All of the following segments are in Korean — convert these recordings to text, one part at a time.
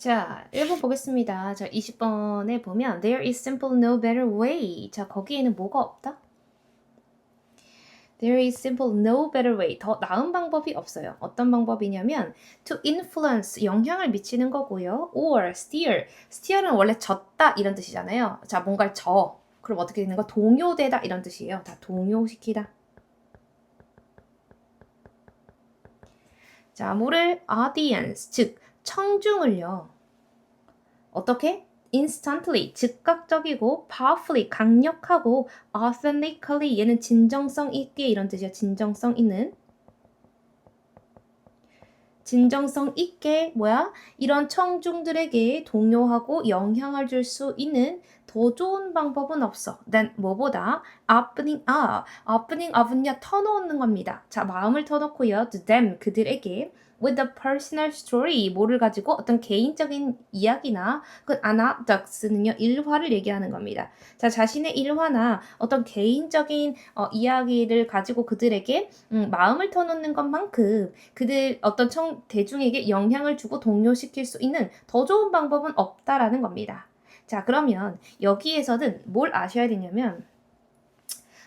자, 1번 보겠습니다. 자, 20번에 보면 There is simple no better way. 자, 거기에는 뭐가 없다? There is simple no better way. 더 나은 방법이 없어요. 어떤 방법이냐면 to influence, 영향을 미치는 거고요. or steer. steer은 원래 젓다 이런 뜻이잖아요. 자, 뭔가를 져. 그럼 어떻게 되는 거? 동요되다 이런 뜻이에요. 다 동요시키다. 자, 뭐를 audience, 즉 청중을요. 어떻게? instantly, 즉각적이고 powerfully, 강력하고 authentically, 얘는 진정성 있게 이런 뜻이야. 진정성 있는. 진정성 있게 뭐야? 이런 청중들에게 동요하고 영향을 줄 수 있는 더 좋은 방법은 없어. 난 뭐보다 opening up은요 터놓는 겁니다. 자, 마음을 터놓고요. to them, 그들에게 with a personal story, 뭐를 가지고 어떤 개인적인 이야기나 그 anecdotes는요 일화를 얘기하는 겁니다. 자, 자신의 일화나 어떤 개인적인 이야기를 가지고 그들에게 마음을 터놓는 것만큼 그들 어떤 대중에게 영향을 주고 동요시킬 수 있는 더 좋은 방법은 없다라는 겁니다. 자, 그러면 여기에서는 뭘 아셔야 되냐면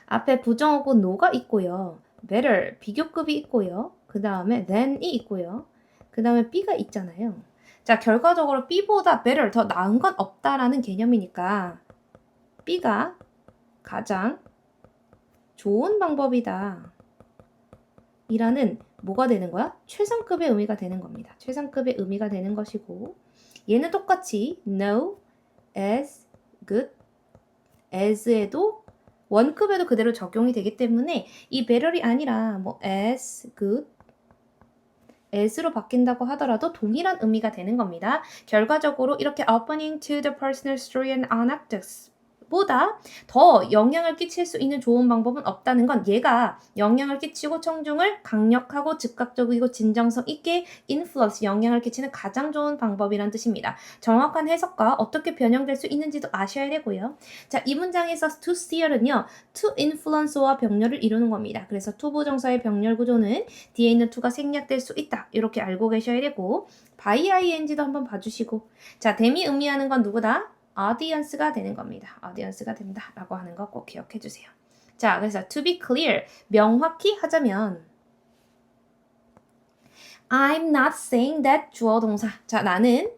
앞에 부정어고 no가 있고요. better, 비교급이 있고요. 그 다음에 than이 있고요. 그 다음에 B가 있잖아요. 자, 결과적으로 B보다 better, 더 나은 건 없다라는 개념이니까 B가 가장 좋은 방법이다. 이라는 뭐가 되는 거야? 최상급의 의미가 되는 겁니다. 최상급의 의미가 되는 것이고 얘는 똑같이 no, as, good, as에도 원급에도 그대로 적용이 되기 때문에 이 better이 아니라 뭐 as, good, as로 바뀐다고 하더라도 동일한 의미가 되는 겁니다. 결과적으로 이렇게 opening to the personal story and anecdotes 보다 더 영향을 끼칠 수 있는 좋은 방법은 없다는 건 얘가 영향을 끼치고 청중을 강력하고 즉각적이고 진정성 있게 influence, 영향을 끼치는 가장 좋은 방법이란 뜻입니다. 정확한 해석과 어떻게 변형될 수 있는지도 아셔야 되고요. 자, 이 문장에서 to steer는요. to influence와 병렬을 이루는 겁니다. 그래서 to 부정사의 병렬 구조는 뒤에 있는 to가 생략될 수 있다. 이렇게 알고 계셔야 되고 by ing도 한번 봐주시고 자, them이 의미하는 건 누구다? audience가 되는 겁니다. audience가 된다 라고 하는 거 꼭 기억해 주세요. 자, 그래서 to be clear, 명확히 하자면 I'm not saying that 주어 동사. 자, 나는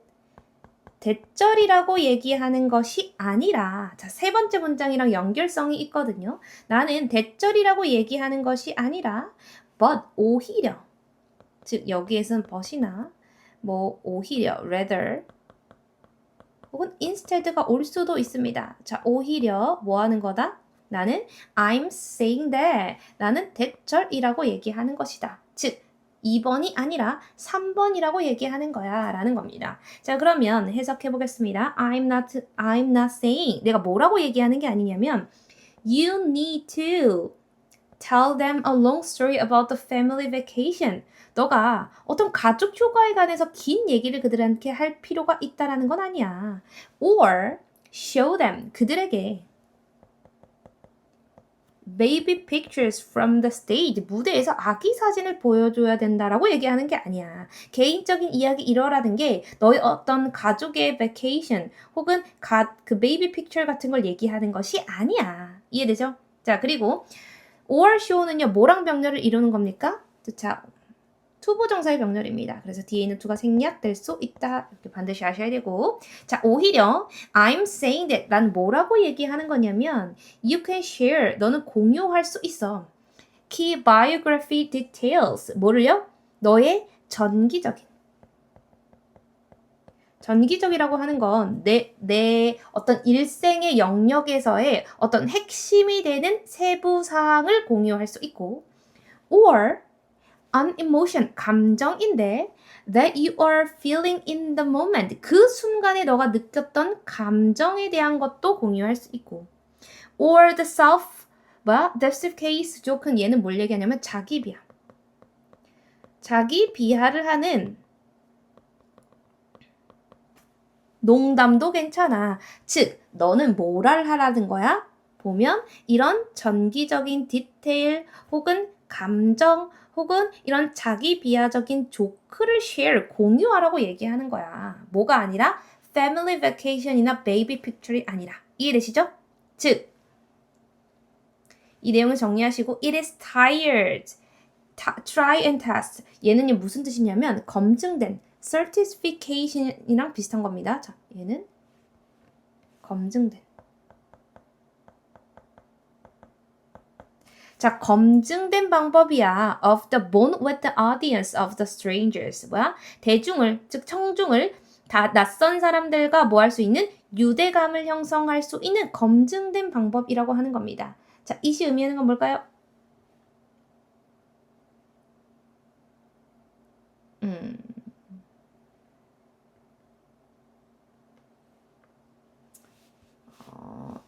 대절이라고 얘기하는 것이 아니라 자, 세 번째 문장이랑 연결성이 있거든요. 나는 대절이라고 얘기하는 것이 아니라 but 오히려 즉 여기에선 but이나 뭐 오히려 rather 혹은 instead가 올 수도 있습니다. 자, 오히려 뭐 하는 거다? 나는 I'm saying that. 나는 대절이라고 얘기하는 것이다. 즉, 2번이 아니라 3번이라고 얘기하는 거야 라는 겁니다. 자, 그러면 해석해 보겠습니다. I'm not saying. 내가 뭐라고 얘기하는 게 아니냐면 You need to tell them a long story about the family vacation. 너가 어떤 가족 휴가에 관해서 긴 얘기를 그들한테 할 필요가 있다라는 건 아니야. Or show them, 그들에게 baby pictures from the stage, 무대에서 아기 사진을 보여줘야 된다라고 얘기하는 게 아니야. 개인적인 이야기 이러라는 게 너의 어떤 가족의 vacation 혹은 그 baby picture 같은 걸 얘기하는 것이 아니야. 이해되죠? 자, 그리고 or show는요, 뭐랑 병렬을 이루는 겁니까? 자, 투부정사의 병렬입니다. 그래서 뒤에 있는 to가 생략될 수 있다. 이렇게 반드시 아셔야 되고. 자, 오히려 I'm saying that. 난 뭐라고 얘기하는 거냐면 You can share. 너는 공유할 수 있어. Key biography details. 뭐를요? 너의 전기적이라고 하는 건 내 어떤 일생의 영역에서의 어떤 핵심이 되는 세부 사항을 공유할 수 있고 or an emotion, 감정인데 that you are feeling in the moment, 그 순간에 너가 느꼈던 감정에 대한 것도 공유할 수 있고 or the self-case joke는 얘는 뭘 얘기하냐면 자기 비하를 하는 농담도 괜찮아. 즉, 너는 뭐를 하라는 거야? 보면 이런 전기적인 디테일 혹은 감정 혹은 이런 자기 비하적인 조크를 share, 공유하라고 얘기하는 거야. 뭐가 아니라 family vacation이나 baby picture이 아니라. 이해되시죠? 즉, 이 내용을 정리하시고 it is tired, try and test. 얘는 무슨 뜻이냐면 검증된 certification이랑 비슷한 겁니다. 자, 얘는 검증된. 자, 검증된 방법이야. Of the bond with the audience of the strangers. 뭐야? 대중을, 즉 청중을 다 낯선 사람들과 뭐 할 수 있는 유대감을 형성할 수 있는 검증된 방법이라고 하는 겁니다. 자, 이시 의미하는 건 뭘까요?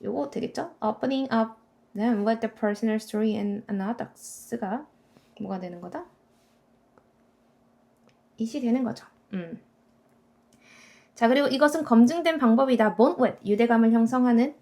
요거 되겠죠? Opening up them with the personal story and anecdotes가 뭐가 되는 거다? 이시 되는 거죠. 자, 그리고 이것은 검증된 방법이다. bond with, 유대감을 형성하는.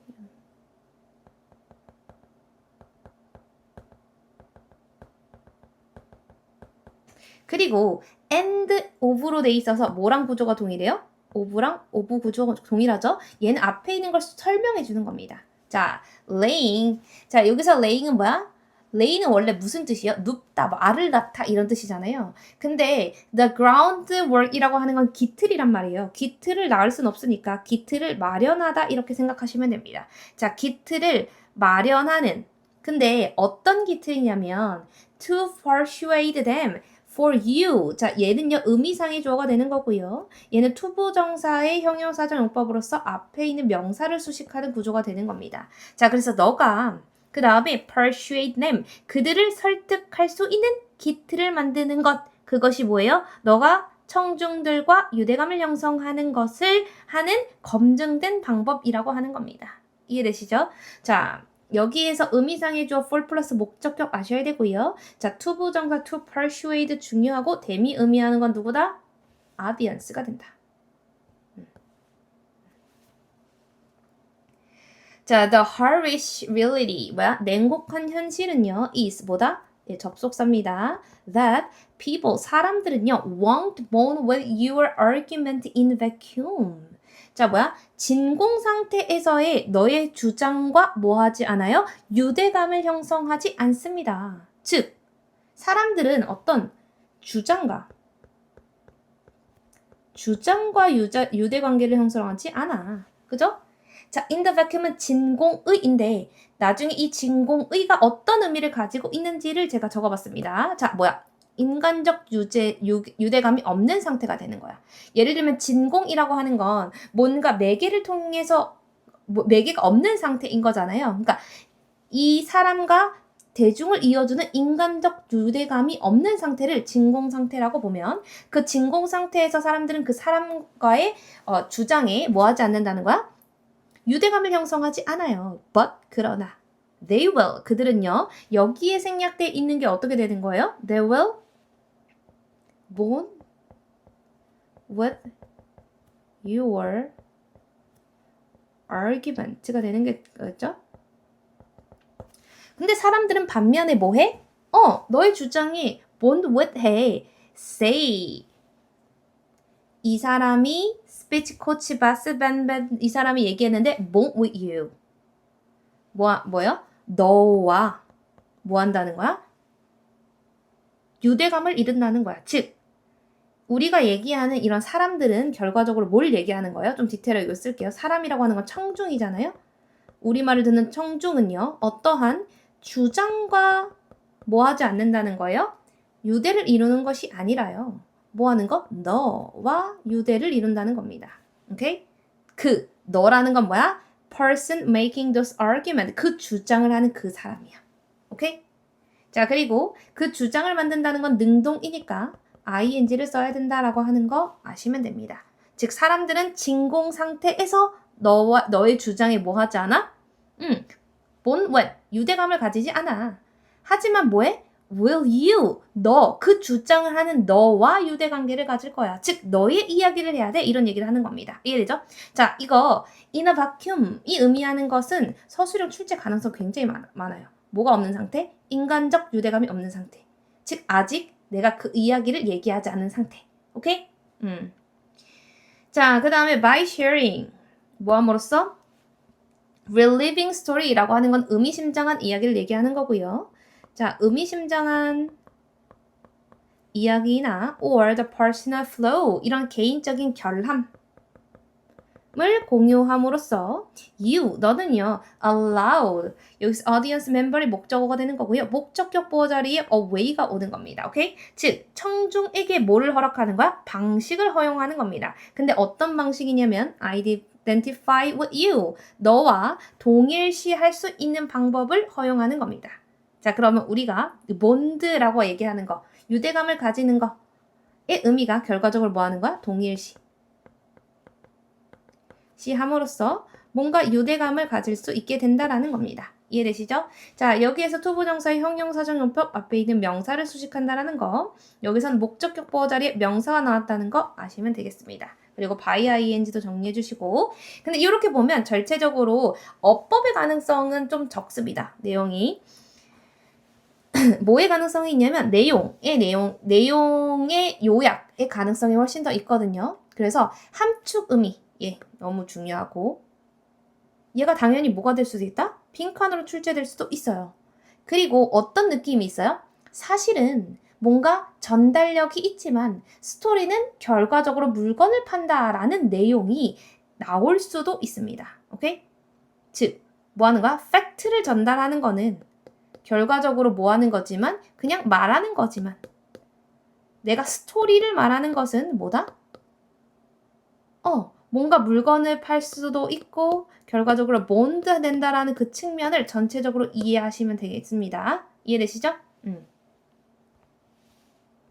그리고 and of로 돼 있어서 뭐랑 구조가 동일해요? of랑 of 구조가 동일하죠? 얘는 앞에 있는 걸 설명해 주는 겁니다. 자, laying. 자, 여기서 laying은 뭐야? lay는 원래 무슨 뜻이에요? 눕다, 뭐 알을 낳다 이런 뜻이잖아요. 근데 the groundwork이라고 하는 건 기틀이란 말이에요. 기틀을 낳을 순 없으니까 기틀을 마련하다 이렇게 생각하시면 됩니다. 자, 기틀을 마련하는. 근데 어떤 기틀이냐면 to persuade them for you. 자, 얘는요, 의미상의 주어가 되는 거고요. 얘는 투부정사의 형용사적 용법으로서 앞에 있는 명사를 수식하는 구조가 되는 겁니다. 자, 그래서 너가 그 다음에 persuade them. 그들을 설득할 수 있는 기틀을 만드는 것. 그것이 뭐예요? 너가 청중들과 유대감을 형성하는 것을 하는 검증된 방법이라고 하는 겁니다. 이해되시죠? 자, 여기에서 의미상의 주어 for 플러스 목적격 아셔야 되고요. 자, 투부정사 to persuade 중요하고 them이 의미하는 건 누구다? audience가 된다. 자, the harsh reality 뭐야? 냉혹한 현실은요. is 뭐다? 예, 접속사입니다. That people 사람들은요 won't bond with your argument in vacuum. 자, 뭐야? 진공 상태에서의 너의 주장과 뭐 하지 않아요? 유대감을 형성하지 않습니다. 즉, 사람들은 어떤 주장과 유대관계를 형성하지 않아. 그죠? 자, in the vacuum은 진공의인데 나중에 이 진공의가 어떤 의미를 가지고 있는지를 제가 적어봤습니다. 자, 뭐야? 인간적 유대감이 없는 상태가 되는 거야. 예를 들면 진공이라고 하는 건 뭔가 매개를 통해서 매개가 없는 상태인 거잖아요. 그러니까 이 사람과 대중을 이어주는 인간적 유대감이 없는 상태를 진공 상태라고 보면 그 진공 상태에서 사람들은 그 사람과의 주장에 뭐 하지 않는다는 거야? 유대감을 형성하지 않아요. But 그러나 they will 그들은요 여기에 생략돼 있는 게 어떻게 되는 거예요? They will bond with your argument가 되는 게죠. 근데 사람들은 반면에 뭐 해? 너의 주장이 bond with 해. say 이 사람이 스피치 코치 바스 벤벤 이 사람이 얘기했는데 bond with you 뭐요? 너와 뭐 한다는 거야? 유대감을 이룬다는 거야. 즉 우리가 얘기하는 이런 사람들은 결과적으로 뭘 얘기하는 거예요? 좀 디테일하게 쓸게요. 사람이라고 하는 건 청중이잖아요. 우리말을 듣는 청중은요. 어떠한 주장과 뭐 하지 않는다는 거예요? 유대를 이루는 것이 아니라요. 뭐 하는 거? 너와 유대를 이룬다는 겁니다. 오케이? 그 너라는 건 뭐야? person making those argument. 그 주장을 하는 그 사람이야. 오케이? 자, 그리고 그 주장을 만든다는 건 능동이니까 ing를 써야 된다라고 하는 거 아시면 됩니다. 즉 사람들은 진공 상태에서 너의 주장에 뭐 하지 않아? bond with 유대감을 가지지 않아. 하지만 뭐해? will you 너 그 주장을 하는 너와 유대관계를 가질 거야. 즉 너의 이야기를 해야 돼. 이런 얘기를 하는 겁니다. 이해되죠? 자, 이거 in a vacuum이 의미하는 것은 서술형 출제 가능성 굉장히 많아요. 뭐가 없는 상태? 인간적 유대감이 없는 상태. 즉 아직 내가 그 이야기를 얘기하지 않은 상태. 오케이? 자, 그 다음에 by sharing. 뭐함으로써? reliving story라고 하는 건 의미심장한 이야기를 얘기하는 거고요. 자, 의미심장한 이야기나 or the personal flow 이런 개인적인 결함을 공유함으로써 you, 너는요 allowed 여기서 audience member이 목적어가 되는 거고요. 목적격 보호 자리에 away가 오는 겁니다. 오케이? 즉 청중에게 뭐를 허락하는 거야? 방식을 허용하는 겁니다. 근데 어떤 방식이냐면 identify with you 너와 동일시할 수 있는 방법을 허용하는 겁니다. 자 그러면 우리가 bond라고 얘기하는 거 유대감을 가지는 거의 의미가 결과적으로 뭐 하는 거야? 동일시. 시함으로써 뭔가 유대감을 가질 수 있게 된다라는 겁니다. 이해되시죠? 자, 여기에서 투부정사의 형용사정용법 앞에 있는 명사를 수식한다라는 거. 여기서는 목적격 보호 자리에 명사가 나왔다는 거 아시면 되겠습니다. 그리고 by ing도 정리해 주시고. 근데 이렇게 보면 전체적으로 어법의 가능성은 좀 적습니다. 내용이. 뭐의 가능성이 있냐면 내용의 요약의 가능성이 훨씬 더 있거든요. 그래서 함축 의미 너무 중요하고 얘가 당연히 뭐가 될 수도 있다? 빈칸으로 출제될 수도 있어요. 그리고 어떤 느낌이 있어요? 사실은 뭔가 전달력이 있지만 스토리는 결과적으로 물건을 판다라는 내용이 나올 수도 있습니다. 오케이? 즉, 뭐 하는 거야? 팩트를 전달하는 거는 결과적으로 뭐 하는 거지만 그냥 말하는 거지만 내가 스토리를 말하는 것은 뭐다? 뭔가 물건을 팔 수도 있고 결과적으로 본드 된다라는 그 측면을 전체적으로 이해하시면 되겠습니다. 이해되시죠?